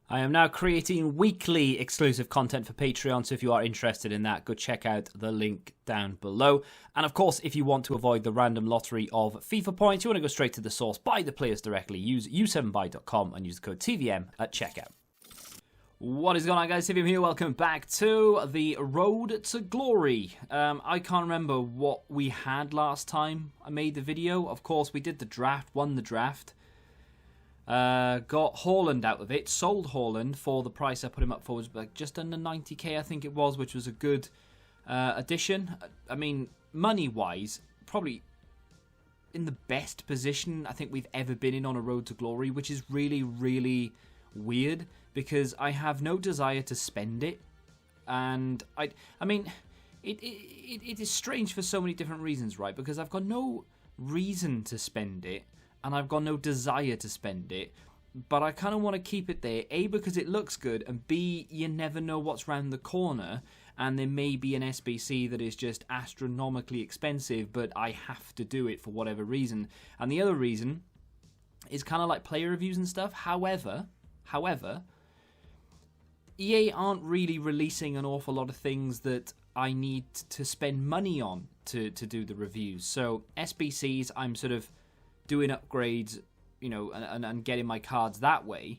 I am now creating weekly exclusive content for Patreon, so if you are interested in that, go check out the link down below. And of course, if you want to avoid the random lottery of FIFA points, you want to go straight to the source, buy the players directly, use u7buy.com and use the code TVM at checkout. What is going on, guys? TVM here. Welcome back to the Road to Glory. I can't remember what we had last time I made the video. Of course, we did the draft, won the draft. Got Haaland out of it, sold Haaland for the price I put him up for, was like just under 90k I think it was, which was a good addition. I mean, money-wise, probably in the best position I think we've ever been in on a Road to Glory, which is really, really weird, because I have no desire to spend it, and I mean, it is strange for so many different reasons, right? Because I've got no reason to spend it, and I've got no desire to spend it, but I kind of want to keep it there, A, because it looks good, and B, you never know what's round the corner, and there may be an SBC that is just astronomically expensive, but I have to do it for whatever reason. And the other reason is kind of like player reviews and stuff. However, EA aren't really releasing an awful lot of things that I need to spend money on to do the reviews. So SBCs, I'm sort of doing upgrades, you know, and getting my cards that way,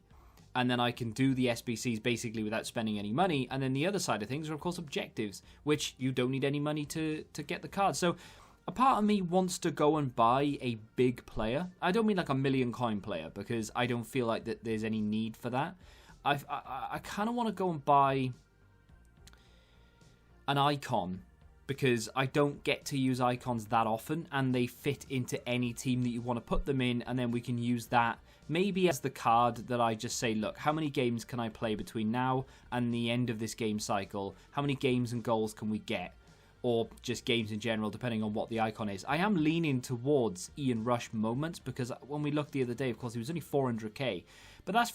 and then I can do the SBCs basically without spending any money. And then the other side of things are, of course, objectives, which you don't need any money to get the cards. So a part of me wants to go and buy a big player. I don't mean like a million coin player, because I don't feel like that there's any need for that. I kind of want to go and buy an icon, because I don't get to use icons that often, and they fit into any team that you want to put them in, and then we can use that maybe as the card that I just say, look, how many games can I play between now and the end of this game cycle? How many games and goals can we get? Or just games in general, depending on what the icon is. I am leaning towards Ian Rush moments, because when we looked the other day, of course, he was only 400k. But that's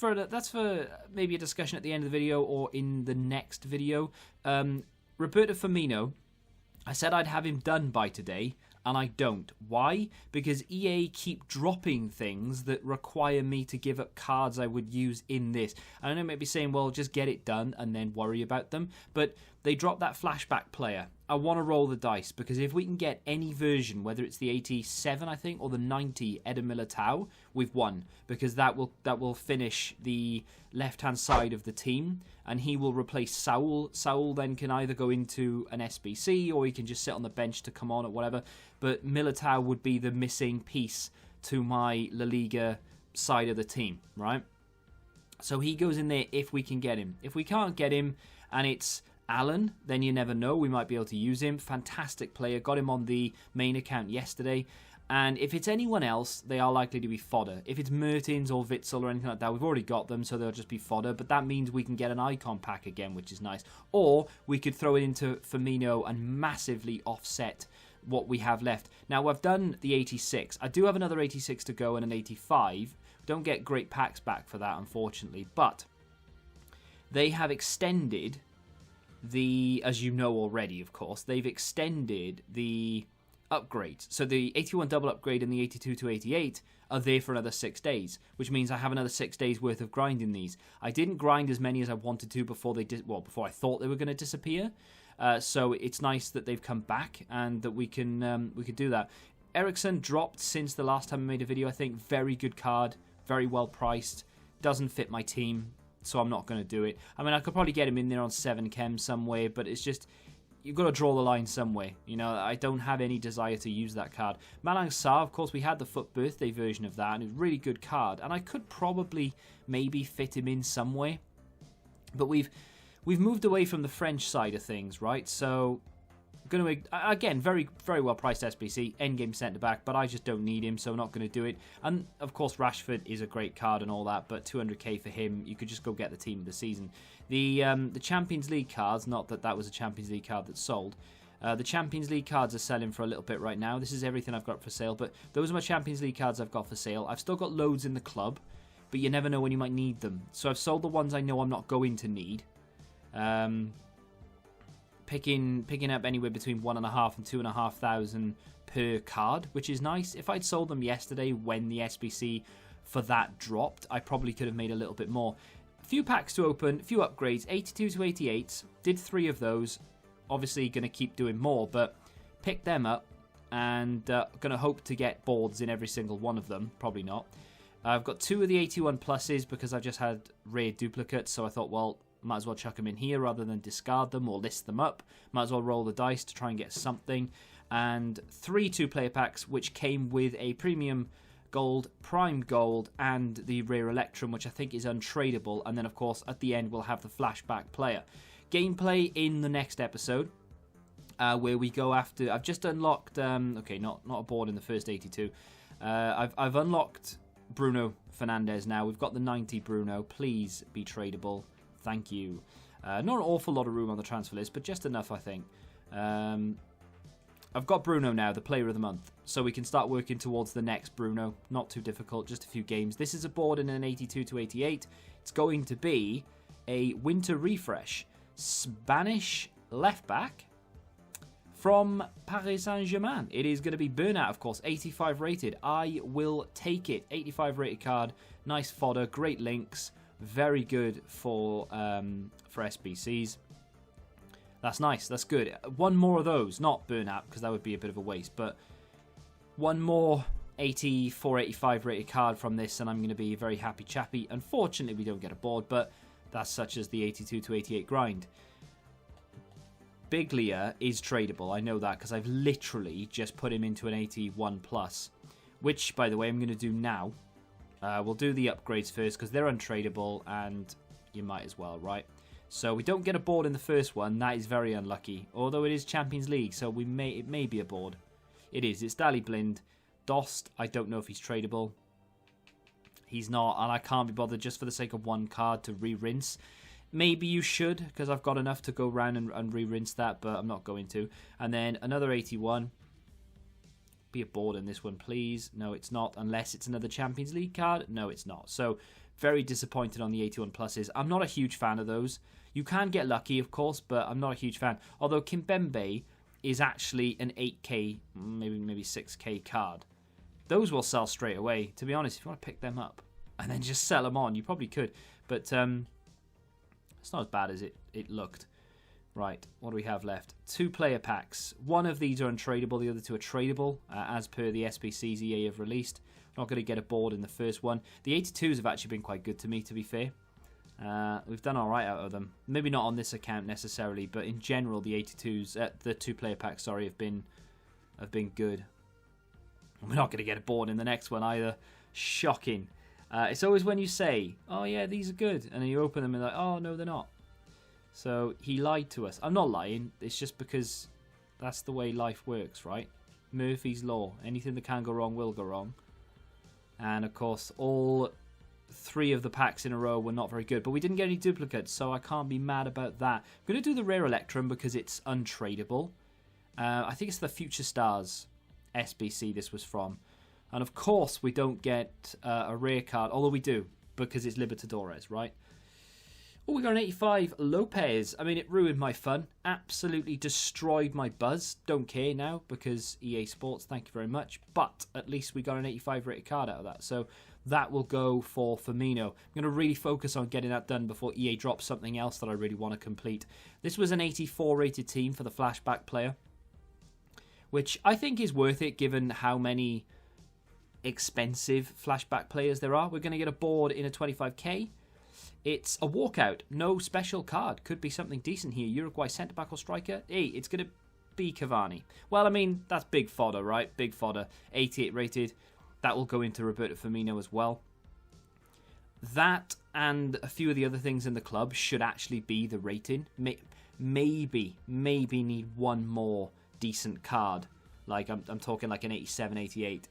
for maybe a discussion at the end of the video or in the next video. Roberto Firmino, I said I'd have him done by today, and I don't. Why? Because EA keep dropping things that require me to give up cards I would use in this. And I know you might be saying, well, just get it done and then worry about them. But they dropped that Flashback player. I want to roll the dice, because if we can get any version, whether it's the 87, I think, or the 90 Eder Militao, we've won, because that will finish the left-hand side of the team, and he will replace Saul. Saul then can either go into an SBC, or he can just sit on the bench to come on or whatever, but Militao would be the missing piece to my La Liga side of the team, right? So he goes in there if we can get him. If we can't get him, and it's Alan, then you never know, we might be able to use him. Fantastic player, got him on the main account yesterday. And if it's anyone else, they are likely to be fodder. If it's Mertens or Witsel or anything like that, we've already got them, so they'll just be fodder. But that means we can get an icon pack again, which is nice. Or we could throw it into Firmino and massively offset what we have left. Now, I've done the 86. I do have another 86 to go and an 85. Don't get great packs back for that, unfortunately. But they have extended as you know already, of course, they've extended the upgrades. So the 81 double upgrade and the 82 to 88 are there for another 6 days, which means I have another 6 days worth of grinding these. I didn't grind as many as I wanted to before before I thought they were going to disappear. So it's nice that they've come back and that we could do that. Ericsson dropped since the last time I made a video. I think very good card, very well priced. Doesn't fit my team, so I'm not going to do it. I mean, I could probably get him in there on 7 chem somewhere, but it's just, you've got to draw the line somewhere. You know, I don't have any desire to use that card. Malang Sarr, of course, we had the FUT birthday version of that, and it was a really good card, and I could probably maybe fit him in somewhere. But we've moved away from the French side of things, right? So, going to, again, very, very well priced SBC, endgame centre back, but I just don't need him, so I'm not going to do it. And of course, Rashford is a great card and all that, but 200k for him, you could just go get the team of the season. The Champions League cards, not that that was a Champions League card that sold. The Champions League cards are selling for a little bit right now. This is everything I've got for sale, but those are my Champions League cards I've got for sale. I've still got loads in the club, but you never know when you might need them. So I've sold the ones I know I'm not going to need. Picking up anywhere between 1,500 and 2,500 per card, which is nice. If I'd sold them yesterday when the SBC for that dropped, I probably could have made a little bit more. A few packs to open, a few upgrades, 82 to 88. Did 3 of those. Obviously going to keep doing more, but pick them up. And going to hope to get boards in every single one of them. Probably not. I've got 2 of the 81 pluses because I just had rare duplicates. So I thought, well, might as well chuck them in here rather than discard them or list them up. Might as well roll the dice to try and get something. And 3 2-player packs, which came with a premium gold, prime gold, and the rare electrum, which I think is untradeable. And then, of course, at the end, we'll have the flashback player. Gameplay in the next episode. Where we go after... I've just unlocked... okay, not a board in the first 82. I've unlocked Bruno Fernandes now. We've got the 90 Bruno. Please be tradable. Thank you. Not an awful lot of room on the transfer list, but just enough, I think. I've got Bruno now, the player of the month. So we can start working towards the next Bruno. Not too difficult, just a few games. This is a board in an 82 to 88. It's going to be a winter refresh. Spanish left back. From Paris Saint-Germain. It is going to be Burnout, of course, 85 rated. I will take it. 85 rated card. Nice fodder. Great links. Very good for SBCs. That's nice. That's good. One more of those. Not Burnout, because that would be a bit of a waste. But one more 84, 85 rated card from this, and I'm going to be a very happy chappy. Unfortunately, we don't get a board, but that's such as the 82 to 88 grind. Biglia is tradable. I know that because I've literally just put him into an 81 plus, which, by the way, I'm going to do now. We'll do the upgrades first because they're untradeable, and you might as well, right? So we don't get a board in the first one. That is very unlucky. Although it is Champions League, so it may be a board. It is. It's Dali Blind. Dost, I don't know if he's tradable. He's not, and I can't be bothered just for the sake of one card to re-rinse. Maybe you should, because I've got enough to go around and re-rinse that, but I'm not going to. And then another 81. Be a board in this one, please. No, it's not, unless it's another Champions League card. No, it's not. So, very disappointed on the 81 pluses. I'm not a huge fan of those. You can get lucky, of course, but I'm not a huge fan. Although Kimpembe is actually an 8k, maybe 6k card. Those will sell straight away. To be honest, if you want to pick them up and then just sell them on, you probably could. But it's not as bad as it looked. Right, what do we have left? 2 player packs. One of these are untradeable, the other 2 are tradable, as per the SBCs EA have released. Not going to get a board in the first one. The 82s have actually been quite good to me, to be fair. We've done alright out of them. Maybe not on this account necessarily, but in general, the 82s, the 2 player packs, sorry, have been good. We're not going to get a board in the next one either. Shocking. It's always when you say, oh yeah, these are good, and then you open them and like, oh no, they're not. So he lied to us. I'm not lying. It's just because that's the way life works, right? Murphy's Law. Anything that can go wrong will go wrong. And of course, all 3 of the packs in a row were not very good. But we didn't get any duplicates, so I can't be mad about that. I'm going to do the rare Electrum because it's untradeable. I think it's the Future Stars SBC this was from. And of course, we don't get a rare card, although we do, because it's Libertadores, right? Oh, we got an 85 Lopez. I mean, it ruined my fun. Absolutely destroyed my buzz. Don't care now because EA Sports, thank you very much. But at least we got an 85 rated card out of that. So that will go for Firmino. I'm going to really focus on getting that done before EA drops something else that I really want to complete. This was an 84 rated team for the flashback player, which I think is worth it given how many expensive flashback players there are. We're going to get a board in a 25k. It's a walkout, no special card. Could be something decent here. Uruguay centre-back or striker. Hey, it's going to be Cavani. Well, I mean, that's big fodder, right? Big fodder. 88 rated. That will go into Roberto Firmino as well. That and a few of the other things in the club should actually be the rating. Maybe need one more decent card. Like, I'm talking like an 87, 88.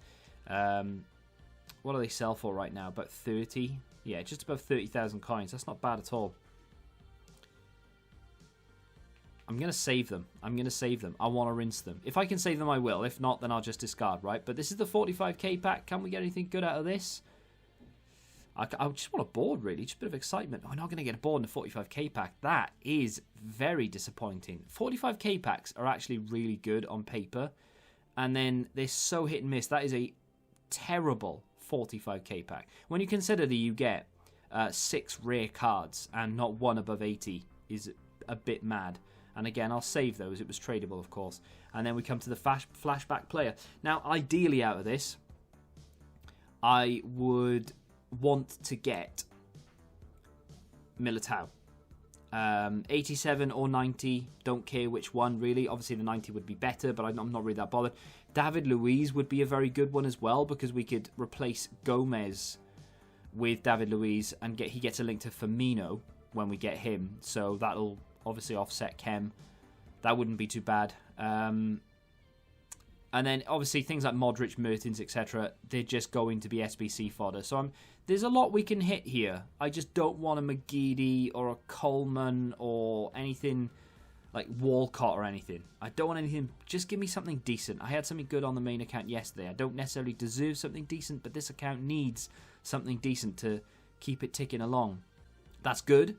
What do they sell for right now? About 30? Yeah, just above 30,000 coins. That's not bad at all. I'm going to save them. I want to rinse them. If I can save them, I will. If not, then I'll just discard, right? But this is the 45k pack. Can we get anything good out of this? I just want a board, really. Just a bit of excitement. We're not going to get a board in the 45k pack. That is very disappointing. 45k packs are actually really good on paper. And then they're so hit and miss. That is a terrible 45k pack. When you consider that you get 6 rare cards, and not one above 80 is a bit mad. And again, I'll save those. It was tradable, of course. And then we come to the flashback player. Now, ideally out of this, I would want to get Militao. 87 or 90, don't care which one, really. Obviously, the 90 would be better, but I'm not really that bothered. David Luiz would be a very good one as well, because we could replace Gomez with David Luiz, and he gets a link to Firmino when we get him. So that'll obviously offset Kem. That wouldn't be too bad. And then obviously things like Modric, Mertens, etc. They're just going to be SBC fodder. So there's a lot we can hit here. I just don't want a McGeady or a Coleman or anything like Walcott or anything. I don't want anything. Just give me something decent. I had something good on the main account yesterday. I don't necessarily deserve something decent, but this account needs something decent to keep it ticking along. That's good.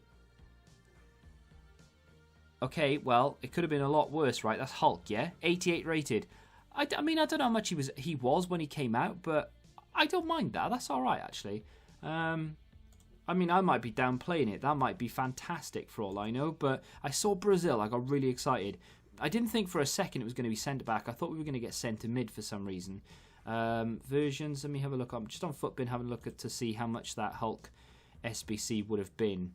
Okay, well, it could have been a lot worse, right? That's Hulk, yeah? 88 rated. I mean, I don't know how much he was when he came out, but I don't mind that. That's all right, actually. I mean, I might be downplaying it. That might be fantastic for all I know, but I saw Brazil. I got really excited. I didn't think for a second it was going to be centre-back. I thought we were going to get centre-mid for some reason. Versions, let me have a look. I'm just on Footbin having a look to see how much that Hulk SBC would have been.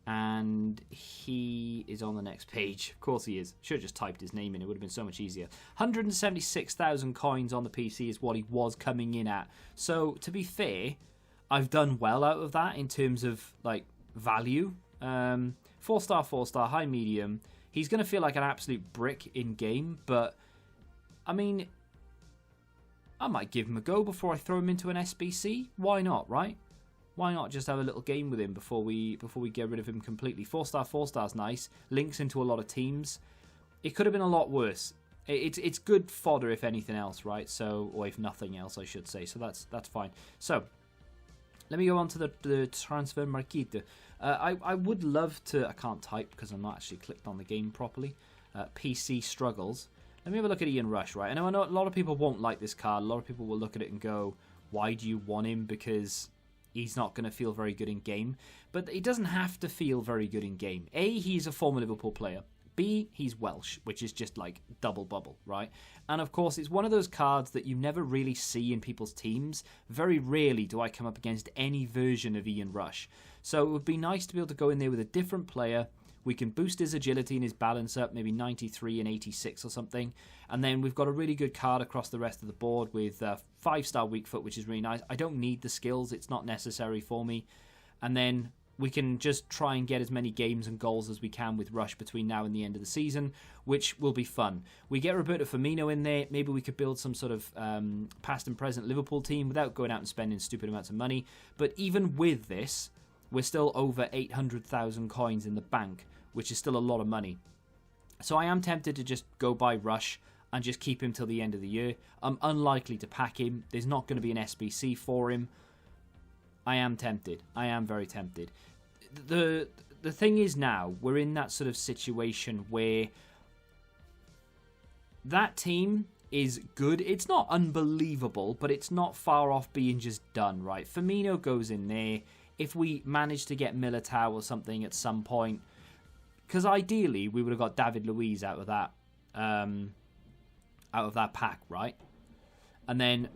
And he is on the next page. Of course he is. Should have just typed his name in. It would have been so much easier. 176,000 coins on the PC is what he was coming in at. So, to be fair, I've done well out of that in terms of, like, value. 4-star, 4-star, high, medium. He's going to feel like an absolute brick in-game, but, I mean, I might give him a go before I throw him into an SBC. Why not, right? Why not just have a little game with him before we get rid of him completely? 4-star, 4-star's nice. Links into a lot of teams. It could have been a lot worse. It's good fodder if anything else, right? So, or if nothing else, I should say. So that's fine. So, let me go on to the transfer market. I would love to. I can't type because I'm not actually clicked on the game properly. PC struggles. Let me have a look at Ian Rush, right? I know a lot of people won't like this card. A lot of people will look at it and go, "Why do you want him?" Because he's not going to feel very good in game. But he doesn't have to feel very good in game. A, he's a former Liverpool player. B, he's Welsh, which is just like double bubble, right? And of course, it's one of those cards that you never really see in people's teams. Very rarely do I come up against any version of Ian Rush. So it would be nice to be able to go in there with a different player. We can boost his agility and his balance up, maybe 93 and 86 or something. And then we've got a really good card across the rest of the board with 5-star weak foot, which is really nice. I don't need the skills. It's not necessary for me. And then we can just try and get as many games and goals as we can with Rush between now and the end of the season, which will be fun. We get Roberto Firmino in there. Maybe we could build some sort of past and present Liverpool team without going out and spending stupid amounts of money. But even with this, we're still over 800,000 coins in the bank, which is still a lot of money. So I am tempted to just go buy Rush and just keep him till the end of the year. I'm unlikely to pack him. There's not going to be an SBC for him. I am tempted. I am very tempted. The thing is now, we're in that sort of situation where that team is good. It's not unbelievable, but it's not far off being just done, right? Firmino goes in there. If we manage to get Militao or something at some point, because ideally we would have got David Luiz out of that pack, right? And then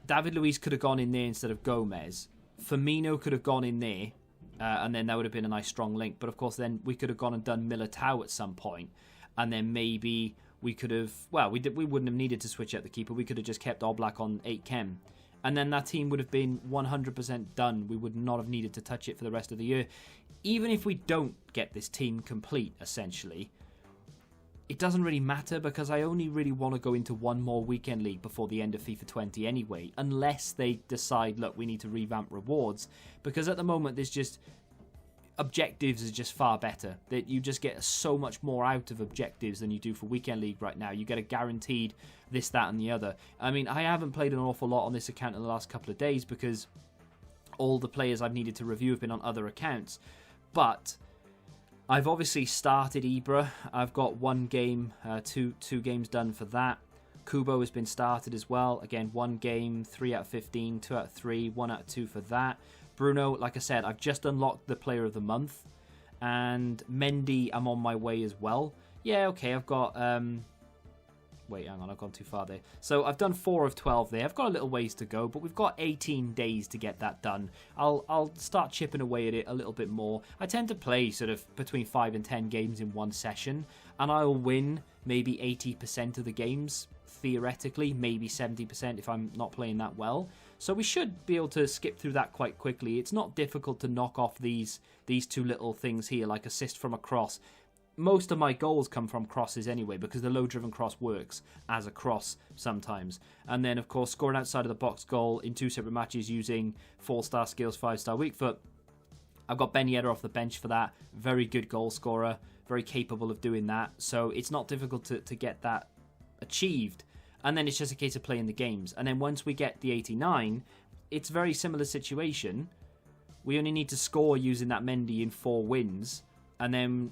David Luiz could have gone in there instead of Gomez. Firmino could have gone in there, and then that would have been a nice strong link. But of course, then we could have gone and done Militao at some point, and then maybe we could have. Well, we wouldn't have needed to switch out the keeper. We could have just kept Oblak on 8 chem, and then that team would have been 100% done. We would not have needed to touch it for the rest of the year. Even if we don't get this team complete, essentially, it doesn't really matter because I only really want to go into one more weekend league before the end of FIFA 20 anyway, unless they decide, look, we need to revamp rewards, because at the moment there's just objectives is just far better. That you just get so much more out of objectives than you do for weekend league right now. You get a guaranteed this, that, and the other. I mean, I haven't played an awful lot on this account in the last couple of days because all the players I've needed to review have been on other accounts, but I've obviously started Ibra. I've got one game, two games done for that. Kubo has been started as well. Again, one game, 3 out of 15, 2 out of 3, 1 out of 2 for that. Bruno, like I said, I've just unlocked the Player of the Month. And Mendy, I'm on my way as well. Yeah, okay, I've got... Wait, hang on, I've gone too far there. So I've done 4 of 12 there. I've got a little ways to go, but we've got 18 days to get that done. I'll start chipping away at it a little bit more. I tend to play sort of between 5 and 10 games in one session, and I'll win maybe 80% of the games, theoretically, maybe 70% if I'm not playing that well. So we should be able to skip through that quite quickly. It's not difficult to knock off these two little things here, like assist from a cross. Most of my goals come from crosses anyway, because the low-driven cross works as a cross sometimes. And then, of course, scoring outside of the box goal in 2 separate matches using 4-star skills, 5-star weak foot. I've got Ben Yedder off the bench for that. Very good goal scorer, very capable of doing that. So it's not difficult to get that achieved. And then it's just a case of playing the games. And then once we get the 89, it's a very similar situation. We only need to score using that Mendy in 4 wins. And then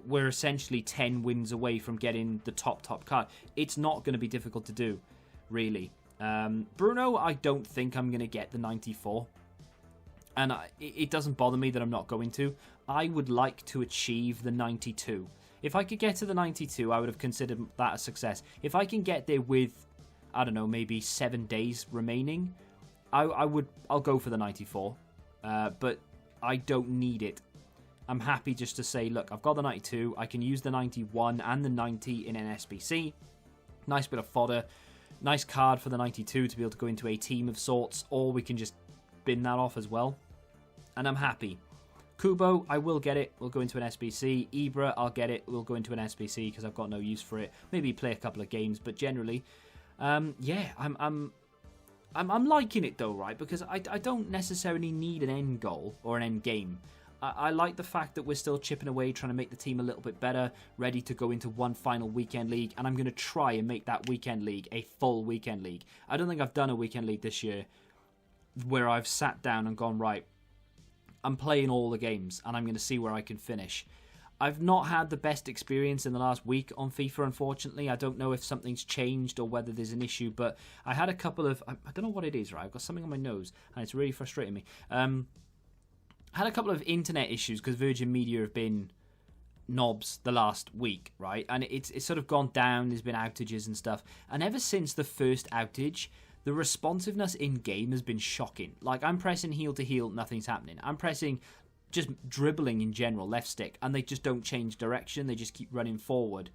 we're essentially 10 wins away from getting the top card. It's not going to be difficult to do, really. Bruno, I don't think I'm going to get the 94. And it doesn't bother me that I'm not going to. I would like to achieve the 92. If I could get to the 92, I would have considered that a success. If I can get there with, I don't know, maybe 7 days remaining, I'll go for the 94. But I don't need it. I'm happy just to say, look, I've got the 92. I can use the 91 and the 90 in an SBC. Nice bit of fodder. Nice card for the 92 to be able to go into a team of sorts. Or we can just bin that off as well. And I'm happy. Kubo, I will get it. We'll go into an SBC. Ibra, I'll get it. We'll go into an SBC because I've got no use for it. Maybe play a couple of games, but generally, yeah, I'm liking it though, right? Because I don't necessarily need an end goal or an end game. I like the fact that we're still chipping away, trying to make the team a little bit better, ready to go into one final weekend league, and I'm going to try and make that weekend league a full weekend league. I don't think I've done a weekend league this year where I've sat down and gone, right, I'm playing all the games, and I'm going to see where I can finish. I've not had the best experience in the last week on FIFA, unfortunately. I don't know if something's changed or whether there's an issue, but I had a couple of... I don't know what it is, right? I've got something on my nose, and it's really frustrating me. I had a couple of internet issues because Virgin Media have been knobs the last week, right? And it's sort of gone down. There's been outages and stuff. And ever since the first outage, the responsiveness in-game has been shocking. Like, I'm pressing heel to heel, nothing's happening. I'm pressing just dribbling in general, left stick, and they just don't change direction. They just keep running forward.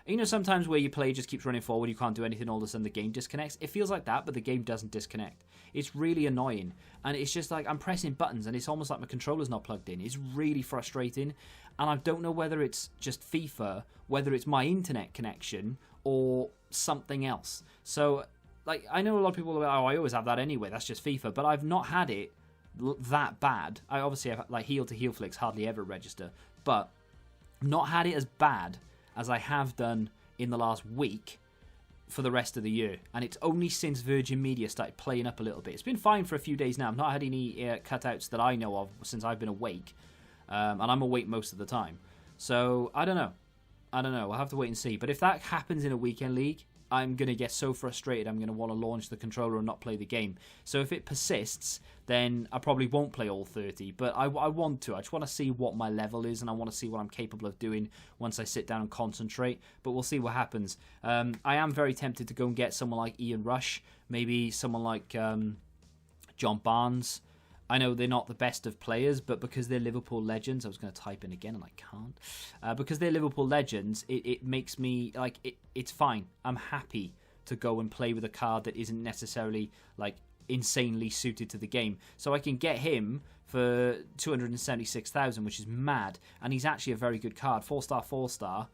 You know, sometimes where your player just keeps running forward, you can't do anything, all of a sudden the game disconnects. It feels like that, but the game doesn't disconnect. It's really annoying. And it's just like I'm pressing buttons, and it's almost like my controller's not plugged in. It's really frustrating. And I don't know whether it's just FIFA, whether it's my internet connection, or something else. So, like, I know a lot of people are like, oh, I always have that anyway, that's just FIFA. But I've not had it that bad. I obviously have, like, heel-to-heel flicks hardly ever register. But not had it as bad as I have done in the last week for the rest of the year. And it's only since Virgin Media started playing up a little bit. It's been fine for a few days now. I've not had any cutouts that I know of since I've been awake. And I'm awake most of the time. So, I don't know. I'll have to wait and see. But if that happens in a weekend league, I'm going to get so frustrated I'm going to want to launch the controller and not play the game. So if it persists, then I probably won't play all 30. But I want to. I just want to see what my level is, and I want to see what I'm capable of doing once I sit down and concentrate. But we'll see what happens. I am very tempted to go and get someone like Ian Rush, maybe someone like John Barnes. I know they're not the best of players, but because they're Liverpool legends, I was going to type in again and I can't. Because they're Liverpool legends, it makes me, like, it's fine. I'm happy to go and play with a card that isn't necessarily, like, insanely suited to the game. So I can get him for 276,000, which is mad. And he's actually a very good card. 4-star, 4-star.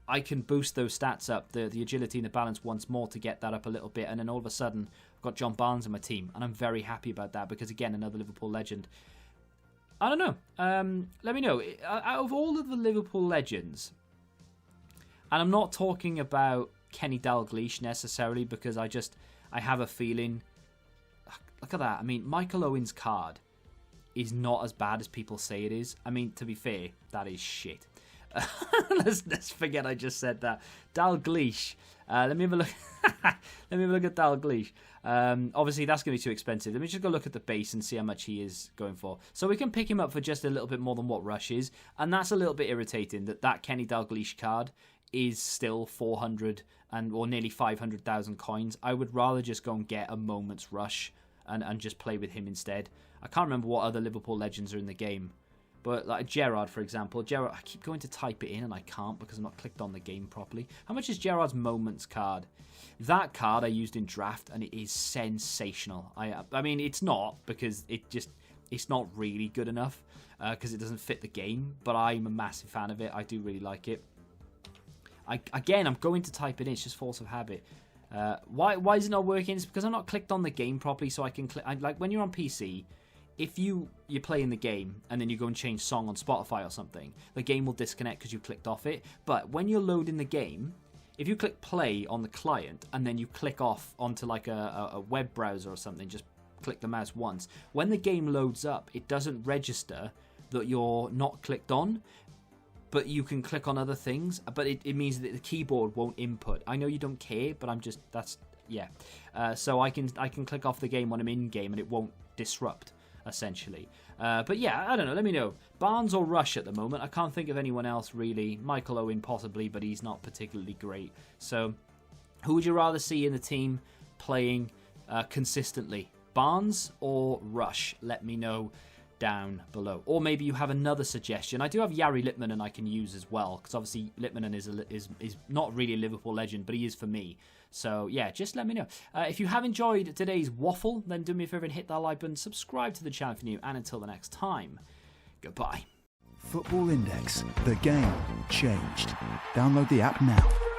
I can boost those stats up, the agility and the balance once more to get that up a little bit. And then all of a sudden, I've got John Barnes in my team. And I'm very happy about that because, again, another Liverpool legend. I don't know. Let me know. Out of all of the Liverpool legends, and I'm not talking about Kenny Dalglish necessarily because I have a feeling... Look at that. I mean, Michael Owen's card is not as bad as people say it is. I mean, to be fair, that is shit. Let's forget I just said that. Dalglish. Let me have a look. Let me have a look at Dalglish. Obviously, that's going to be too expensive. Let me just go look at the base and see how much he is going for. So we can pick him up for just a little bit more than what Rush is. And that's a little bit irritating that Kenny Dalglish card is still 400 or nearly 500,000 coins. I would rather just go and get a Moment's Rush and just play with him instead. I can't remember what other Liverpool legends are in the game. But like Gerrard, for example. Gerrard, I keep going to type it in and I can't because I'm not clicked on the game properly. How much is Gerrard's Moments card? That card I used in draft and it is sensational. I mean, it's not because it's not really good enough because it doesn't fit the game. But I'm a massive fan of it. I do really like it. Again, I'm going to type it in. It's just force of habit. Why is it not working? It's because I'm not clicked on the game properly, so I can click. Like when you're on PC, if you're playing the game and then you go and change song on Spotify or something, the game will disconnect because you clicked off it. But when you're loading the game, if you click play on the client and then you click off onto like a web browser or something, just click the mouse once. When the game loads up, it doesn't register that you're not clicked on. But you can click on other things, but it means that the keyboard won't input. I know you don't care, but so I can click off the game when I'm in game and it won't disrupt, essentially. But yeah, I don't know. Let me know. Barnes or Rush at the moment. I can't think of anyone else really. Michael Owen possibly, but he's not particularly great. So who would you rather see in the team playing consistently? Barnes or Rush? Let me know down below. Or maybe you have another suggestion. I do have Jari Litmanen I can use as well, because obviously Litmanen is not really a Liverpool legend, but he is for me. So yeah, just let me know. If you have enjoyed today's waffle, then do me a favour and hit that like button, subscribe to the channel if you're new, and until the next time, goodbye. Football Index, the game changed. Download the app now.